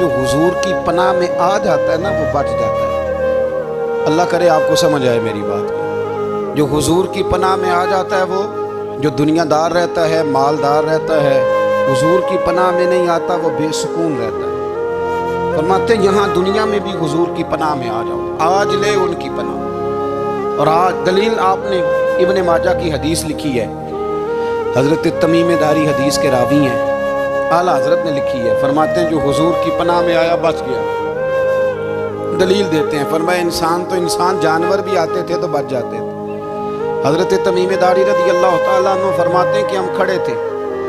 جو حضور کی پناہ میں آ جاتا ہے نا وہ بچ جاتا ہے۔ اللہ کرے آپ کو سمجھ آئے میری بات کی۔ جو حضور کی پناہ میں آ جاتا ہے وہ جو دنیا دار رہتا ہے، مالدار رہتا ہے، حضور کی پناہ میں نہیں آتا وہ بے سکون رہتا ہے۔ فرماتے ہیں یہاں دنیا میں بھی حضور کی پناہ میں آ جاؤ، آج لے ان کی پناہ۔ اور آج دلیل آپ نے ابن ماجہ کی حدیث لکھی ہے، حضرت تمیم داری حدیث کے راوی ہیں، اعلیٰ حضرت نے لکھی ہے، فرماتے ہیں جو حضور کی پناہ میں آیا بچ گیا۔ دلیل دیتے ہیں، فرمایا انسان جانور بھی آتے تھے تو بچ جاتے تھے۔ حضرت تمیم داری رضی اللہ تعالیٰ عنہ فرماتے ہیں کہ ہم کھڑے تھے،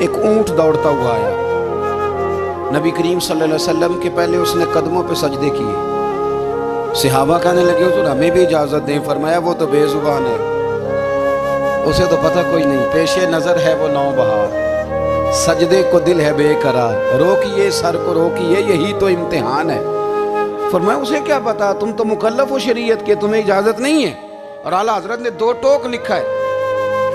ایک اونٹ دوڑتا ہوا آیا، نبی کریم صلی اللہ علیہ وسلم کے پہلے اس نے قدموں پہ سجدے کیے۔ صحابہ کہنے لگے حضور ہمیں بھی اجازت دیں، فرمایا وہ تو بے زبان ہے، اسے تو پتہ کوئی نہیں، پیش نظر ہے وہ نوبہار، سجدے کو دل ہے بے قرار، روکیے سر کو روکیے یہی تو امتحان ہے۔ فرمایا اسے کیا پتا، تم تو مکلف ہو شریعت کے، تمہیں اجازت نہیں ہے۔ اور اعلیٰ حضرت نے 2 ٹوک لکھا ہے،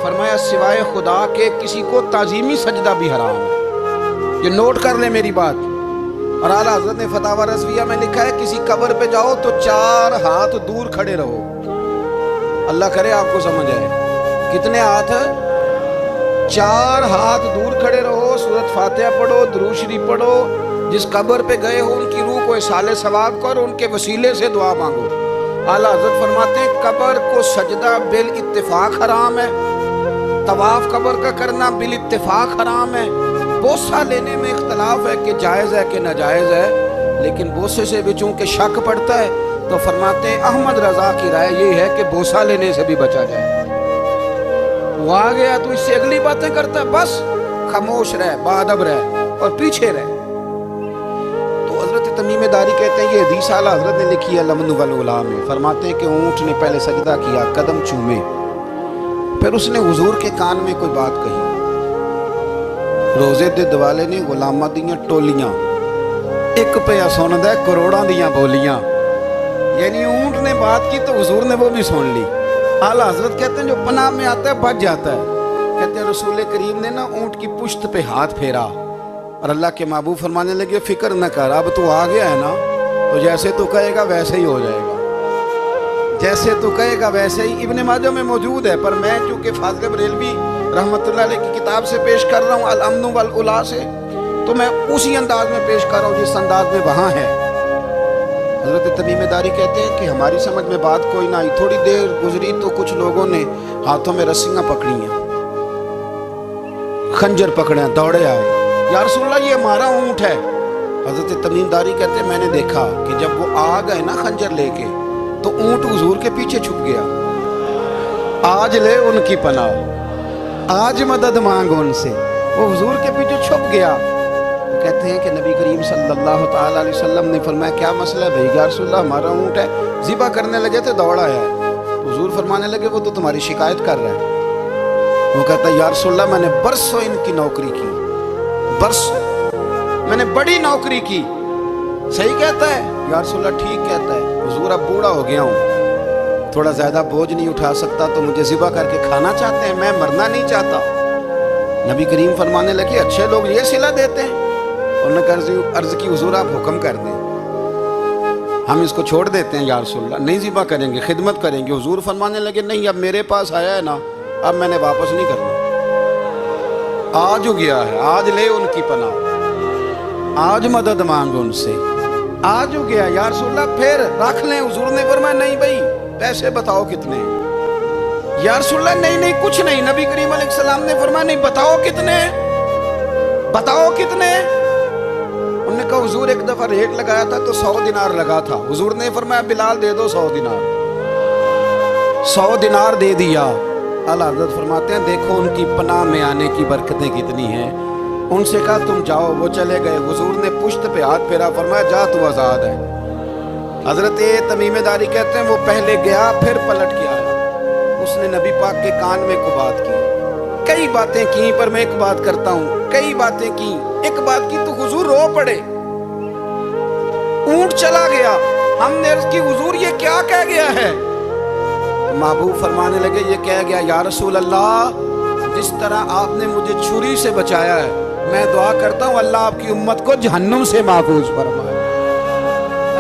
فرمایا سوائے خدا کے کسی کو تعظیمی سجدہ بھی حرام ہے۔ یہ نوٹ کر لیں میری بات۔ اور اعلیٰ حضرت نے فتاوی رضویہ میں لکھا ہے کسی قبر پہ جاؤ تو 4 ہاتھ دور کھڑے رہو۔ اللہ کرے آپ کو سمجھ آئے، کتنے ہاتھ؟ 4 ہاتھ دور کھڑے رہو، سورۃ فاتحہ پڑھو، درود شریف پڑھو، جس قبر پہ گئے ہو ان کی روح کو اصال ثواب کرو، ان کے وسیلے سے دعا مانگو۔ اعلیٰ حضرت فرماتے ہیں قبر کو سجدہ بالاتفاق حرام ہے، طواف قبر کا کرنا بالاتفاق حرام ہے، بوسہ لینے میں اختلاف ہے کہ جائز ہے کہ ناجائز ہے، لیکن بوسے سے بھی چونکہ شک پڑتا ہے تو فرماتے ہیں احمد رضا کی رائے یہ ہے کہ بوسہ لینے سے بھی بچا جائے۔ وہ آ گیا تو اس سے اگلی باتیں کرتا ہے، بس خاموش رہ، باادب رہ اور پیچھے رہ۔ تو حضرت تمیم داری کہتے ہیں یہ حدیث اعلیٰ حضرت نے لکھی ہے لمن والعلا میں، فرماتے ہیں کہ اونٹ نے پہلے سجدہ کیا، قدم چومے، پھر اس نے حضور کے کان میں کوئی بات کہی۔ روزے دے دوالے نے غلاماں دیاں ٹولیاں، ایک پیا سندا ہے کروڑاں دیاں بولیاں، یعنی اونٹ نے بات کی تو حضور نے وہ بھی سن لی۔ اعلیٰ حضرت کہتے ہیں جو پناہ میں آتا ہے بچ جاتا ہے۔ کہتے ہیں رسول کریم نے نا اونٹ کی پشت پہ ہاتھ پھیرا اور اللہ کے محبوب فرمانے لگے فکر نہ کر، اب تو آ گیا ہے نا تو جیسے تو کہے گا ویسے ہی ہو جائے گا، جیسے تو کہے گا ویسے ہی۔ ابن ماجہ میں موجود ہے، پر میں چونکہ فاضل بریلوی رحمۃ اللہ علیہ کی کتاب سے پیش کر رہا ہوں الامن والعلا سے، تو میں اسی انداز میں پیش کر رہا ہوں جس انداز میں وہاں ہے۔ حضرت تمیم داری کہتے ہیں کہ ہماری سمجھ میں بات کوئی نہ آئی، تھوڑی دیر گزری تو کچھ لوگوں نے ہاتھوں میں رسیاں پکڑی ہیں، خنجر پکڑے ہیں، دوڑے آئے، یا رسول اللہ یہ ہمارا اونٹ ہے۔ حضرت تمیم داری کہتے ہیں میں نے دیکھا کہ جب وہ آ گئے نا خنجر لے کے تو اونٹ حضور کے پیچھے چھپ گیا۔ آج لے ان کی پناہ، آج مدد مانگ ان سے، وہ حضور کے پیچھے چھپ گیا۔ کہتے ہیں کہ نبی کریم صلی اللہ تعالیٰ علیہ وسلم نے فرمایا کیا مسئلہ ہے بھائی؟ یا رسول اللہ ہمارا اونٹ ہے، ذبح کرنے لگے تھے دوڑا ہے۔ حضور فرمانے لگے وہ تو تمہاری شکایت کر رہا ہے۔ وہ کہتا ہے یا رسول اللہ میں نے برسوں ان کی نوکری کی، برسوں میں نے بڑی نوکری کی۔ صحیح کہتا ہے یا رسول اللہ؟ ٹھیک کہتا ہے حضور، اب بوڑھا ہو گیا ہوں، تھوڑا زیادہ بوجھ نہیں اٹھا سکتا تو مجھے ذبح کر کے کھانا چاہتے ہیں، میں مرنا نہیں چاہتا۔ نبی کریم فرمانے لگے اچھے لوگ یہ صلہ دیتے ہیں؟ انہوں نے عرض کی حضور آپ حکم کر دیں، ہم اس کو چھوڑ دیتے ہیں یا رسول اللہ، نہیں ذبح کریں گے، خدمت کریں گے۔ حضور فرمانے لگے نہیں، اب میرے پاس آیا ہے نا، اب میں نے واپس نہیں کرنا، آج ہو گیا ہے، آج لے ان کی پناہ، آج مدد مانگ ان سے، آج ہو گیا یا رسول اللہ پھر رکھ لیں۔ حضور نے فرمایا نہیں بھائی پیسے بتاؤ کتنے؟ یا رسول اللہ نہیں کچھ نہیں۔ نبی کریم علیہ السلام نے فرمایا نہیں بتاؤ کتنے، بتاؤ کتنے؟ انہوں نے کہا حضور ایک دفعہ ریٹ لگایا تھا تو 100 دینار لگا تھا۔ حضور نے فرمایا بلال دے دو 100 دینار، 100 دینار دے دیا۔ اعلیٰ حضرت فرماتے ہیں دیکھو ان کی پناہ میں آنے کی برکتیں کتنی ہیں۔ ان سے کہا تم جاؤ، وہ چلے گئے۔ حضور نے پشت پہ ہاتھ پھیرا، فرمایا جا تو آزاد ہے۔ حضرت تمیم داری کہتے ہیں وہ پہلے گیا پھر پلٹ کے آیا، اس نے نبی پاک کے کان میں کو بات کی، کئی باتیں کی، پر میں ایک بات کرتا ہوں، کئی باتیں کی، ایک بات کی تو حضور رو پڑے۔ اونٹ چلا گیا، ہم نے عرض کی حضور یہ کیا کہہ گیا ہے؟ محبوب فرمانے لگے یہ کہہ گیا یا رسول اللہ جس طرح آپ نے مجھے چھری سے بچایا ہے، میں دعا کرتا ہوں اللہ آپ کی امت کو جہنم سے محفوظ فرمائے۔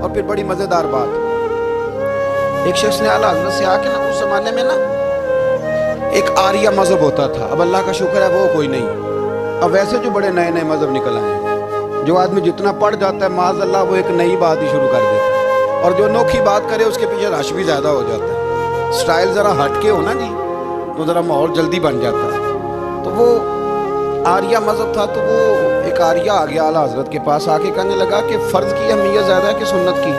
اور پھر بڑی مزیدار بات, ایک شخص نے اعلیٰ حضرت سے آ کے نا اس زمانے میں نا ایک آریہ مذہب ہوتا تھا, اب اللہ کا شکر ہے وہ کوئی نہیں. اب ویسے جو بڑے نئے نئے مذہب نکل آئے ہیں, جو آدمی جتنا پڑھ جاتا ہے معاذ اللہ وہ ایک نئی بات ہی شروع کر دیتا ہے, اور جو انوکھی بات کرے اس کے پیچھے رش بھی زیادہ ہو جاتا ہے. سٹائل ذرا ہٹ کے ہو نا جی تو ذرا ماحول جلدی بن جاتا ہے. تو وہ آریہ مذہب تھا, تو وہ ایک آریہ آ گیا اعلیٰ حضرت کے پاس, آ کے کہنے لگا کہ فرض کی اہمیت زیادہ ہے کہ سنت کی؟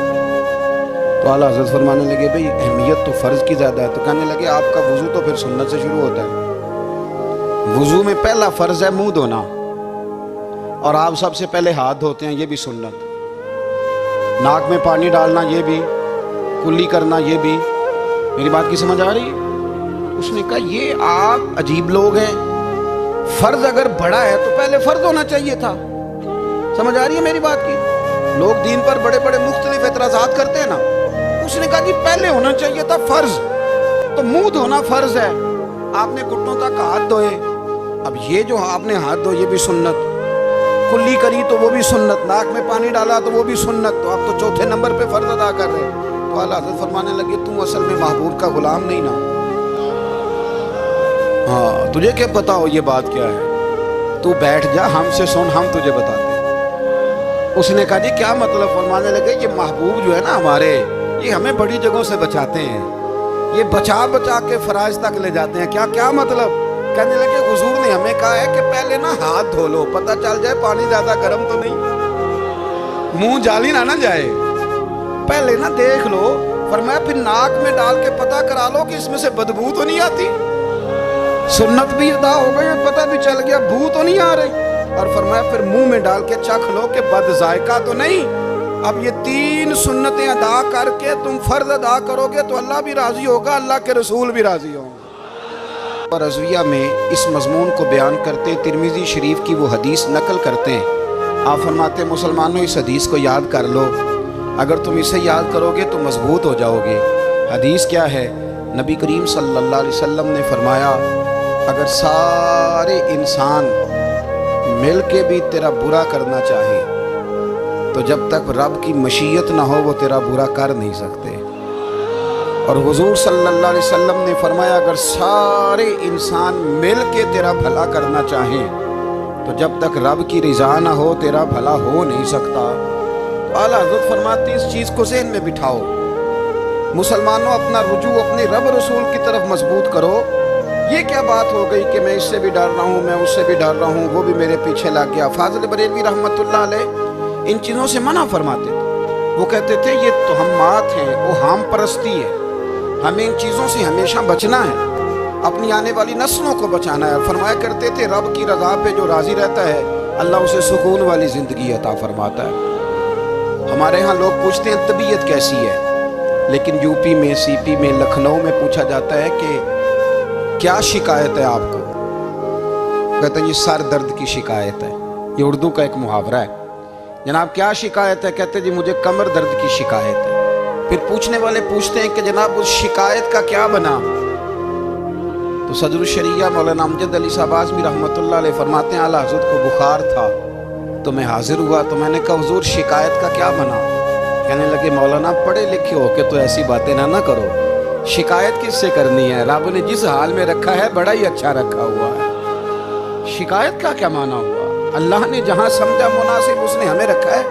تو اعلیٰ حضرت فرمانے لگے بھئی اہمیت تو فرض کی زیادہ ہے. تو کہنے لگے آپ کا وضو تو پھر سنت سے شروع ہوتا ہے. وضو میں پہلا فرض ہے منہ دھونا, اور آپ سب سے پہلے ہاتھ دھوتے ہیں, یہ بھی سنت. ناک میں پانی ڈالنا یہ بھی, کلی کرنا یہ بھی. میری بات کی سمجھ آ رہی ہے؟ اس نے کہا یہ آپ عجیب لوگ ہیں, فرض اگر بڑا ہے تو پہلے فرض ہونا چاہیے تھا. سمجھ آ رہی ہے میری بات کی؟ لوگ دین پر بڑے بڑے مختلف اعتراضات کرتے ہیں نا. اس نے کہا جی پہلے ہونا چاہیے تھا فرض. تو منہ دھونا فرض ہے, آپ نے گھٹنوں تک ہاتھ دھوئے, اب یہ جو آپ نے ہاتھ دھوئے یہ بھی سنت, کلی کری تو وہ بھی سنت, ناک میں پانی ڈالا تو وہ بھی سنت. تو آپ تو چوتھے نمبر پہ فرض ادا کر رہے. تو اعلیٰ حضرت فرمانے لگے تم اصل میں محبوب کا غلام نہیں نا. ہاں تجھے کیا پتا ہو یہ بات کیا ہے, تو بیٹھ جا ہم سے سن, ہم تجھے بتاتے ہیں. اس نے کہا جی کیا مطلب؟ فرمانے لگے یہ محبوب جو ہے نا ہمارے, یہ ہمیں بڑی جگہوں سے بچاتے ہیں, یہ بچا بچا کے فرائض تک لے جاتے ہیں. کیا مطلب؟ کہنے لگے حضور نے ہمیں کہا ہے کہ پہلے نا ہاتھ دھو لو, پتہ چل جائے پانی زیادہ گرم تو نہیں, منہ جالی نہ جائے, پہلے نا دیکھ لو. فرمایا پھر ناک میں ڈال کے پتہ کرا لو کہ اس میں سے بدبو تو نہیں آتی. سنت بھی ادا ہو گئی, پتہ بھی چل گیا بو تو نہیں آ رہی. اور فرمایا پھر منہ میں ڈال کے چکھ لو کہ بد ذائقہ تو نہیں. اب یہ 3 سنتیں ادا کر کے تم فرض ادا کرو گے تو اللہ بھی راضی ہوگا, اللہ کے رسول بھی راضی ہوں گے. اور رضویہ میں اس مضمون کو بیان کرتے ترمذی شریف کی وہ حدیث نقل کرتے ہیں. آپ فرماتے ہیں مسلمانوں اس حدیث کو یاد کر لو, اگر تم اسے یاد کرو گے تو مضبوط ہو جاؤ گے. حدیث کیا ہے؟ نبی کریم صلی اللہ علیہ وسلم نے فرمایا اگر سارے انسان مل کے بھی تیرا برا کرنا چاہے تو جب تک رب کی مشیت نہ ہو وہ تیرا برا کر نہیں سکتے. اور حضور صلی اللہ علیہ وسلم نے فرمایا اگر سارے انسان مل کے تیرا بھلا کرنا چاہیں تو جب تک رب کی رضا نہ ہو تیرا بھلا ہو نہیں سکتا. تو اعلیٰ حضرت فرماتے اس چیز کو ذہن میں بٹھاؤ, مسلمانوں اپنا رجوع اپنے رب رسول کی طرف مضبوط کرو. یہ کیا بات ہو گئی کہ میں اس سے بھی ڈر رہا ہوں, میں اس سے بھی ڈر رہا ہوں, وہ بھی میرے پیچھے لگ گیا. فاضل بریلوی رحمۃ اللہ علیہ ان چیزوں سے منع فرماتے تھے. وہ کہتے تھے یہ توہمات ہیں, وہ ہم پرستی ہے, ہمیں ان چیزوں سے ہمیشہ بچنا ہے, اپنی آنے والی نسلوں کو بچانا ہے. فرمایا کرتے تھے رب کی رضا پہ جو راضی رہتا ہے اللہ اسے سکون والی زندگی عطا فرماتا ہے. ہمارے ہاں لوگ پوچھتے ہیں طبیعت کیسی ہے, لیکن یو پی میں, سی پی میں, لکھنؤ میں پوچھا جاتا ہے کہ کیا شکایت ہے آپ کو؟ کہتے ہیں یہ سر درد کی شکایت ہے. یہ اردو کا ایک محاورہ ہے. جناب کیا شکایت ہے؟ کہتے ہیں جی مجھے کمر درد کی شکایت ہے. پھر پوچھنے والے پوچھتے ہیں کہ جناب اس شکایت کا کیا بنا؟ تو صدر الشریعہ مولانا امجد علی صاحب اعظمی رحمۃ اللہ علیہ فرماتے ہیں اعلیٰ حضرت کو بخار تھا تو میں حاضر ہوا, تو میں نے کہا حضور شکایت کا کیا بنا؟ کہنے لگے مولانا پڑھے لکھے ہو کے تو ایسی باتیں نہ کرو, شکایت کس سے کرنی ہے؟ رب نے جس حال میں رکھا ہے بڑا ہی اچھا رکھا ہوا ہے. شکایت کا کیا معنی ہوا؟ اللہ نے جہاں سمجھا مناسب اس نے ہمیں رکھا ہے.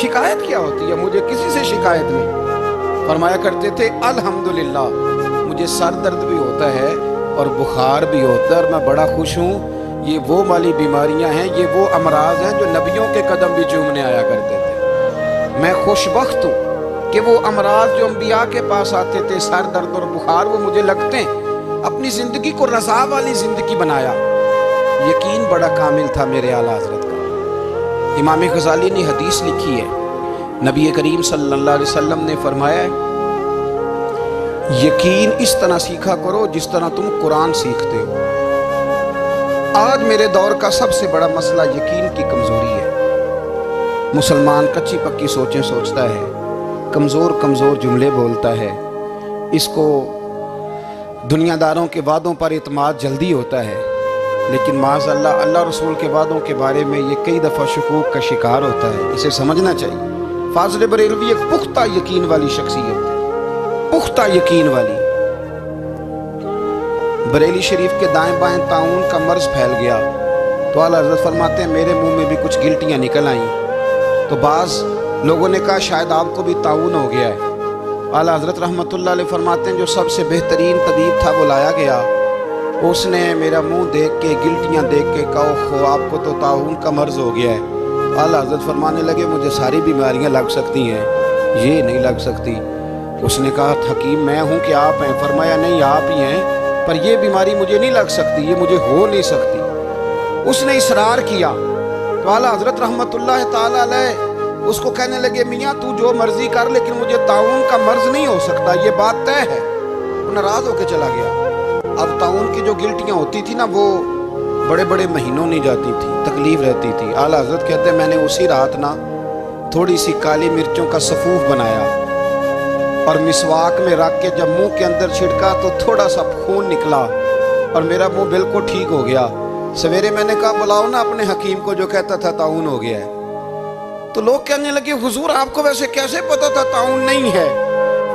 شکایت کیا ہوتی ہے؟ مجھے کسی سے شکایت نہیں. فرمایا کرتے تھے الحمدللہ مجھے سر درد بھی ہوتا ہے اور بخار بھی ہوتا ہے اور میں بڑا خوش ہوں. یہ وہ والی بیماریاں ہیں, یہ وہ امراض ہیں جو نبیوں کے قدم بھی چومنے آیا کرتے تھے. میں خوش بخت ہوں کہ وہ امراض جو انبیاء کے پاس آتے تھے, سر درد اور بخار, وہ مجھے لگتے ہیں. اپنی زندگی کو رضا والی زندگی بنایا. یقین بڑا کامل تھا میرے اعلیٰ حضرت کا. امام غزالی نے حدیث لکھی ہے, نبی کریم صلی اللہ علیہ وسلم نے فرمایا ہے یقین اس طرح سیکھا کرو جس طرح تم قرآن سیکھتے ہو. آج میرے دور کا سب سے بڑا مسئلہ یقین کی کمزوری ہے. مسلمان کچی پکی سوچیں سوچتا ہے, کمزور کمزور جملے بولتا ہے, اس کو دنیا داروں کے وعدوں پر اعتماد جلدی ہوتا ہے. لیکن معاذ اللہ اللہ رسول کے وعدوں کے بارے میں یہ کئی دفعہ شکوک کا شکار ہوتا ہے، اسے سمجھنا چاہیے۔ فاضل بریلوی ایک پختہ یقین والی شخصیت ہے، پختہ یقین والی۔ بریلی شریف کے دائیں بائیں طاعون کا مرض پھیل گیا تو اعلیٰ حضرت فرماتے ہیں میرے منہ میں بھی کچھ گلٹیاں نکل آئیں، تو بعض لوگوں نے کہا شاید آپ کو بھی طاعون ہو گیا ہے۔ اعلیٰ حضرت رحمۃ اللہ علیہ فرماتے ہیں جو سب سے بہترین طبیب تھا وہ لایا گیا، اس نے میرا منہ دیکھ کے گلٹیاں دیکھ کے کہا خو آپ کو تو طاعون کا مرض ہو گیا ہے۔ اعلیٰ حضرت فرمانے لگے مجھے ساری بیماریاں لگ سکتی ہیں، یہ نہیں لگ سکتی۔ اس نے کہا حکیم میں ہوں کہ آپ ہیں؟ فرمایا نہیں آپ ہی ہیں، پر یہ بیماری مجھے نہیں لگ سکتی، یہ مجھے ہو نہیں سکتی۔ اس نے اصرار کیا تو اعلیٰ حضرت رحمۃ اللہ تعالیٰ علیہ اس کو کہنے لگے میاں تو جو مرضی کر لیکن مجھے طاعون کا مرض نہیں ہو سکتا، یہ بات طے ہے۔ وہ ناراض ہو کے چلا گیا۔ اب طاعون کی جو گلٹیاں ہوتی تھی نا وہ بڑے بڑے مہینوں نہیں جاتی تھی، تکلیف رہتی تھی۔ اعلیٰ حضرت کہتے ہیں میں نے اسی رات نا تھوڑی سی کالی مرچوں کا سفوف بنایا اور مسواک میں رکھ کے جب منہ کے اندر چھڑکا تو تھوڑا سا خون نکلا اور میرا منہ بالکل ٹھیک ہو گیا۔ سویرے میں نے کہا بلاؤ نا اپنے حکیم کو جو کہتا تھا طاعون ہو گیا ہے، تو لوگ کہنے لگے حضور آپ کو ویسے کیسے پتا تھا طاعون نہیں ہے؟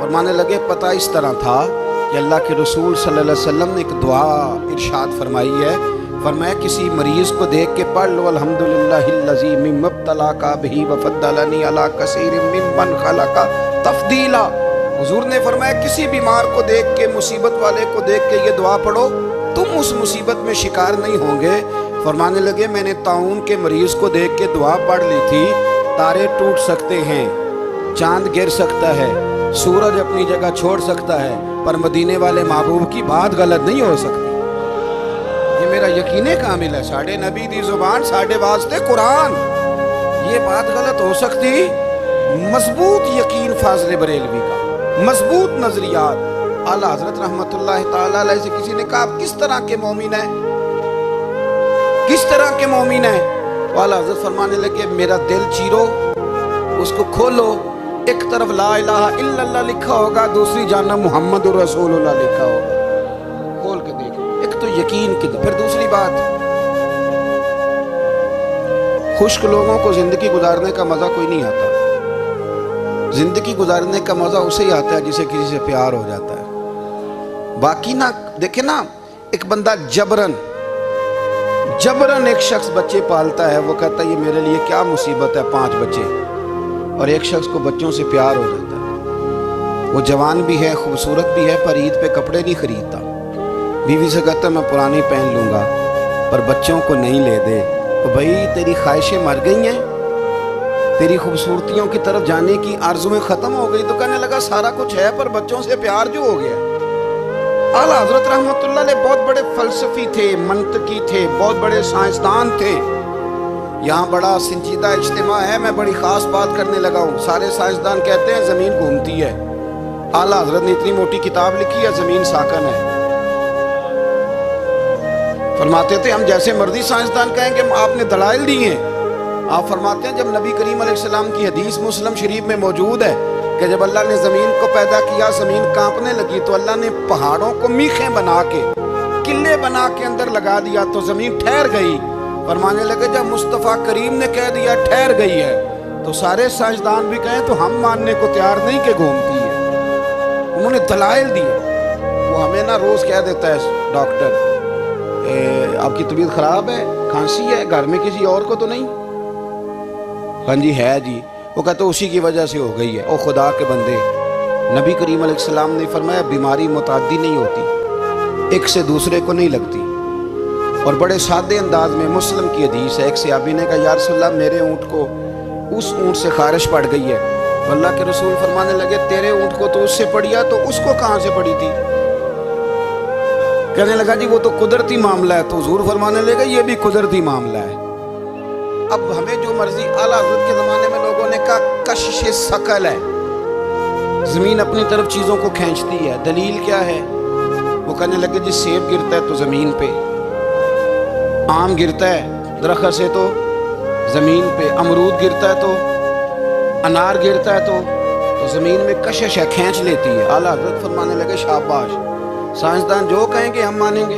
فرمانے لگے پتہ اس طرح تھا کہ اللہ کے رسول صلی اللہ علیہ وسلم نے ایک دعا ارشاد فرمائی ہے، فرمایا کسی مریض کو دیکھ کے پڑھ لو الحمدللہ الذی مما ابتلاک بہ وفضلنی علی کثیر ممن خلق تفضیلا۔ حضور نے فرمایا کسی بیمار کو دیکھ کے مصیبت والے کو دیکھ کے یہ دعا پڑھو تم اس مصیبت میں شکار نہیں ہوں گے۔ فرمانے لگے میں نے طاعون کے مریض کو دیکھ کے دعا پڑھ لی تھی، تارے ٹوٹ سکتے ہیں، چاند گر سکتا ہے، سورج اپنی جگہ چھوڑ سکتا ہے، پر مدینے والے محبوب کی بات غلط نہیں ہو سکتی۔ یہ میرا یقین کامل ہے، ساڑھے نبی دی زبان ساڑھے واسطے قرآن، یہ بات غلط ہو سکتی؟ مضبوط یقین فاضل بریلوی کا، مضبوط نظریات۔ اعلیٰ حضرت رحمۃ اللہ تعالیٰ علیہ سے کسی نے کہا آپ کس طرح کے مومن ہیں، کس طرح کے مومن ہیں؟ تو اعلیٰ حضرت فرمانے لگے میرا دل چیرو، اس کو کھولو، ایک طرف لا الہ الا اللہ لکھا ہوگا، دوسری جانب محمد رسول اللہ لکھا ہوگا، کھول کے دیکھ۔ ایک تو یقین کی، پھر دوسری بات خشک لوگوں کو زندگی گزارنے کا مزہ کوئی نہیں آتا، زندگی گزارنے کا مزہ اسے ہی آتا ہے جسے کسی سے پیار ہو جاتا ہے۔ باقی نہ دیکھیں نا، ایک بندہ جبرن ایک شخص بچے پالتا ہے، وہ کہتا ہے یہ میرے لیے کیا مصیبت ہے 5 بچے، اور ایک شخص کو بچوں سے پیار ہو جاتا ہے، وہ جوان بھی ہے خوبصورت بھی ہے پر عید پہ کپڑے نہیں خریدتا، بیوی سے کہتا ہے میں پرانی پہن لوں گا پر بچوں کو نہیں لے دے۔ تو بھائی تیری خواہشیں مر گئی ہیں، تیری خوبصورتیوں کی طرف جانے کی آرزویں ختم ہو گئی، تو کہنے لگا سارا کچھ ہے پر بچوں سے پیار جو ہو گیا۔ اعلیٰ حضرت رحمۃ اللہ علیہ بہت بڑے فلسفی تھے، منطقی تھے، بہت بڑے سائنسدان تھے۔ یہاں بڑا سنجیدہ اجتماع ہے، میں بڑی خاص بات کرنے لگا ہوں۔ سارے سائنسدان کہتے ہیں زمین گھومتی ہے، اعلیٰ حضرت نے اتنی موٹی کتاب لکھی ہے زمین ساکن ہے۔ فرماتے تھے ہم جیسے مرضی سائنسدان کہیں گے آپ نے دلائل دی ہیں۔ آپ فرماتے ہیں جب نبی کریم علیہ السلام کی حدیث مسلم شریف میں موجود ہے کہ جب اللہ نے زمین کو پیدا کیا زمین کانپنے لگی تو اللہ نے پہاڑوں کو میخیں بنا کے قلعے بنا کے اندر لگا دیا تو زمین ٹھہر گئی۔ فرمانے لگے جب مصطفیٰ کریم نے کہہ دیا ٹھہر گئی ہے تو سارے سائنسدان بھی کہیں تو ہم ماننے کو تیار نہیں کہ گھومتی ہے۔ انہوں نے دلائل دیے۔ وہ ہمیں نہ روز کہہ دیتا ہے ڈاکٹر آپ کی طبیعت خراب ہے، کھانسی ہے، گھر میں کسی اور کو تو نہیں؟ ہاں جی ہے جی، وہ کہتے اسی کی وجہ سے ہو گئی ہے۔ او خدا کے بندے، نبی کریم علیہ السلام نے فرمایا بیماری متعدی نہیں ہوتی، ایک سے دوسرے کو نہیں لگتی۔ اور بڑے سادے انداز میں مسلم کی حدیث ہے، ایک صحابی نے کہا یا رسول اللہ میرے اونٹ کو اس اونٹ سے خارش پڑ گئی ہے۔ اللہ کے رسول فرمانے لگے تیرے اونٹ کو تو اس سے پڑیا تو اس کو کہاں سے پڑی تھی؟ کہنے لگا جی وہ تو قدرتی معاملہ ہے، تو حضور فرمانے لگے یہ بھی قدرتی معاملہ ہے۔ اب ہمیں جو مرضی، اعلیٰ حضرت کے زمانے میں لوگوں نے کہا کشش ثقل ہے، زمین اپنی طرف چیزوں کو کھینچتی ہے۔ دلیل کیا ہے؟ وہ کہنے لگے جی سیب گرتا ہے تو زمین پہ، آم گرتا ہے درخت سے تو زمین پہ، امرود گرتا ہے تو، انار گرتا ہے تو زمین میں کشش ہے، کھینچ لیتی ہے۔ اعلیٰ حضرت فرمانے لگے شاباش، سائنسدان جو کہیں گے ہم مانیں گے۔